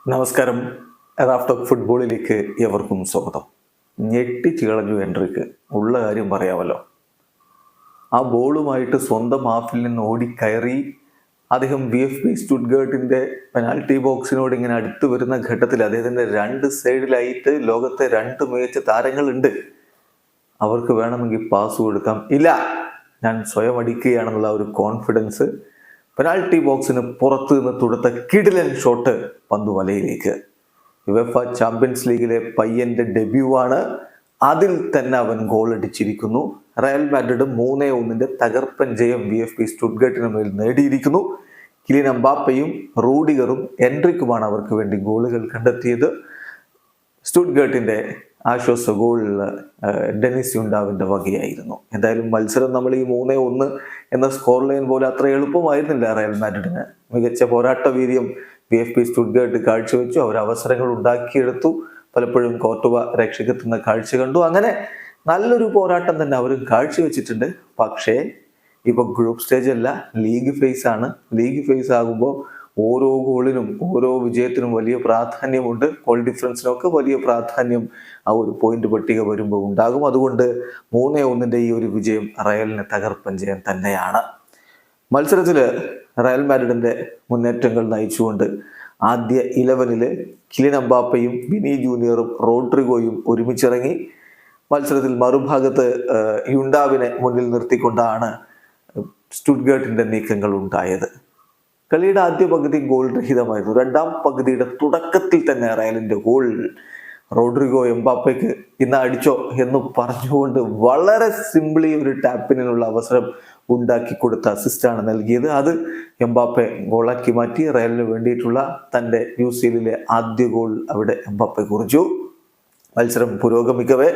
നമസ്കാരം. റാഫ്റ്റോക്ക് ഫുട്ബോളിലേക്ക് എവർക്കും സ്വാഗതം. ഞെട്ടിച്ച് കളഞ്ഞു എൻട്രിക്ക്. ഉള്ള കാര്യം പറയാമല്ലോ. ആ ബോളുമായിട്ട് സ്വന്തം ഹാഫിൽ നിന്ന് ഓടിക്കയറി അദ്ദേഹം VfB സ്റ്റുട്ട്ഗർട്ടിന്റെ പെനാൽറ്റി ബോക്സിനോട് ഇങ്ങനെ അടുത്ത് വരുന്ന ഘട്ടത്തിൽ അദ്ദേഹത്തിന്റെ രണ്ട് സൈഡിലായിട്ട് ലോകത്തെ രണ്ട് മികച്ച താരങ്ങളുണ്ട്. അവർക്ക് വേണമെങ്കിൽ പാസ് കൊടുക്കാം. ഇല്ല, ഞാൻ സ്വയം അടിക്കുകയാണെന്നുള്ള ഒരു കോൺഫിഡൻസ്, പെനാൽറ്റി ബോക്സിന് പുറത്ത് നിന്ന് തൊടുത്ത കിടിലൻ ഷോട്ട് പന്ത് വലയിലേക്ക്. യുവേഫ ചാമ്പ്യൻസ് ലീഗിലെ പയ്യന്റെ ഡെബ്യൂ ആണ്. അതിൽ തന്നെ അവൻ ഗോൾ അടിച്ചിരിക്കുന്നു. റയൽ മാഡ്രിഡ് 3-1 തകർപ്പൻ ജയം VfB സ്റ്റുട്ട്ഗർട്ടിന് മേൽ നേടിയിരിക്കുന്നു. കിലിയൻ എംബാപ്പയും റൂഡിഗറും എൻട്രിക്കുമാണ് അവർക്ക് വേണ്ടി ഗോളുകൾ കണ്ടെത്തിയത്. സ്റ്റുട്ട്ഗർട്ടിന്റെ ആശ്വാസ ഗോൾ ഡെനിസ് യുണ്ടാവിന്റെ വകയായിരുന്നു. എന്തായാലും മത്സരം നമ്മൾ ഈ 3-1 എന്ന സ്കോർ ലൈൻ പോലെ അത്ര എളുപ്പമായിരുന്നില്ല റയൽ മാഡ്രിഡിന്. മികച്ച പോരാട്ട വീര്യം VfB സ്റ്റുട്ട്ഗർട്ട് കാഴ്ചവെച്ചു. അവർ അവസരങ്ങൾ ഉണ്ടാക്കിയെടുത്തു. പലപ്പോഴും കോർട്ടുവ രക്ഷകെത്തുന്ന കാഴ്ച കണ്ടു. അങ്ങനെ നല്ലൊരു പോരാട്ടം തന്നെ അവരും കാഴ്ചവെച്ചിട്ടുണ്ട്. പക്ഷേ ഇപ്പൊ ഗ്രൂപ്പ് സ്റ്റേജ് അല്ല, ലീഗ് ഫേസ് ആണ്. ലീഗ് ഫേസ് ആകുമ്പോൾ ഓരോ ഗോളിനും ഓരോ വിജയത്തിനും വലിയ പ്രാധാന്യമുണ്ട്. ഗോൾ ഡിഫറൻസിനൊക്കെ വലിയ പ്രാധാന്യം ആ ഒരു പോയിന്റ് പട്ടിക വരുമ്പോൾ ഉണ്ടാകും. അതുകൊണ്ട് 3-1 ഈ ഒരു വിജയം റയലിന് തകർപ്പൻ ജയം തന്നെയാണ്. മത്സരത്തിൽ റയൽ മാഡ്രിഡിന്റെ മുന്നേറ്റങ്ങൾ നയിച്ചുകൊണ്ട് ആദ്യ 11 കിലിയൻ എംബാപ്പയും വിനി ജൂനിയറും റോഡ്രിഗോയും ഒരുമിച്ചിറങ്ങി. മത്സരത്തിൽ മറുഭാഗത്ത് യുണ്ടാവിനെ മുന്നിൽ നിർത്തിക്കൊണ്ടാണ് സ്റ്റുട്ട്ഗർട്ടിന്റെ നീക്കങ്ങൾ ഉണ്ടായത്. കളിയുടെ ആദ്യ പകുതി ഗോൾ രഹിതമായിരുന്നു. രണ്ടാം പകുതിയുടെ തുടക്കത്തിൽ തന്നെ റയലിന്റെ ഗോൾ റോഡ്രിഗോ എംബാപ്പയ്ക്ക് ഇന്ന് അടിച്ചോ എന്ന് പറഞ്ഞുകൊണ്ട് വളരെ സിംപിളി ഒരു ടാപ്പിനുള്ള അവസരം ഉണ്ടാക്കി കൊടുത്ത അസിസ്റ്റാണ് നൽകിയത്. അത് എംബാപ്പെ ഗോളാക്കി മാറ്റി. റയലിന് വേണ്ടിയിട്ടുള്ള തൻ്റെ UCL ആദ്യ ഗോൾ അവിടെ എംബാപ്പെ കുറിച്ചു. മത്സരം പുരോഗമിക്കവേ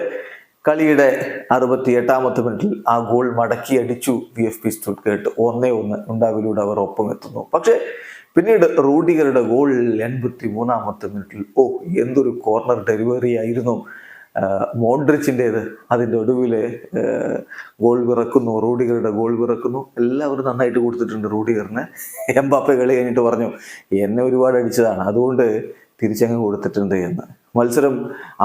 കളിയുടെ 68-ാമത്തെ മിനിറ്റിൽ ആ ഗോൾ മടക്കി അടിച്ചു VfB സ്റ്റുട്ട്ഗർട്ട്. 1-1 ഉണ്ടാവിലൂടെ അവർ ഒപ്പം എത്തുന്നു. പക്ഷേ പിന്നീട് റൂഡിഗറുടെ ഗോൾ 83-ാമത്തെ മിനിറ്റിൽ എന്തൊരു കോർണർ ഡെലിവറി ആയിരുന്നു മോഡ്രിച്ചിൻ്റെത്. അതിൻ്റെ ഒടുവിൽ ഗോൾ പിറക്കുന്നു, റൂഡിഗറുടെ ഗോൾ പിറക്കുന്നു. എല്ലാവരും നന്നായിട്ട് കൊടുത്തിട്ടുണ്ട് റൂഡിഗറിന്. എംബാപ്പെ കളി കഴിഞ്ഞിട്ട് പറഞ്ഞു, എന്നെ ഒരുപാട് അടിച്ചതാണ്, അതുകൊണ്ട് തിരിച്ചങ്ങ് കൊടുത്തിട്ടുണ്ട് എന്ന്. മത്സരം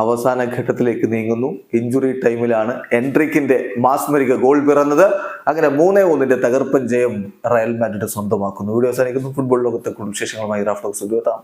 അവസാന ഘട്ടത്തിലേക്ക് നീങ്ങുന്നു. ഇഞ്ചുറി ടൈമിലാണ് എൻട്രിക്കിന്റെ മാസ്മരിക ഗോൾ പിറന്നത്. അങ്ങനെ 3-1 തകർപ്പൻ ജയം റയൽ മാഡ്രിഡ് സ്വന്തമാക്കുന്നു. വീഡിയോ അവസാനിക്കുന്നു. ഫുട്ബോൾ ലോകത്തെ കൂടുതൽ വിശേഷങ്ങളുമായി റാഫ്റ്റോക്സ് എത്താം.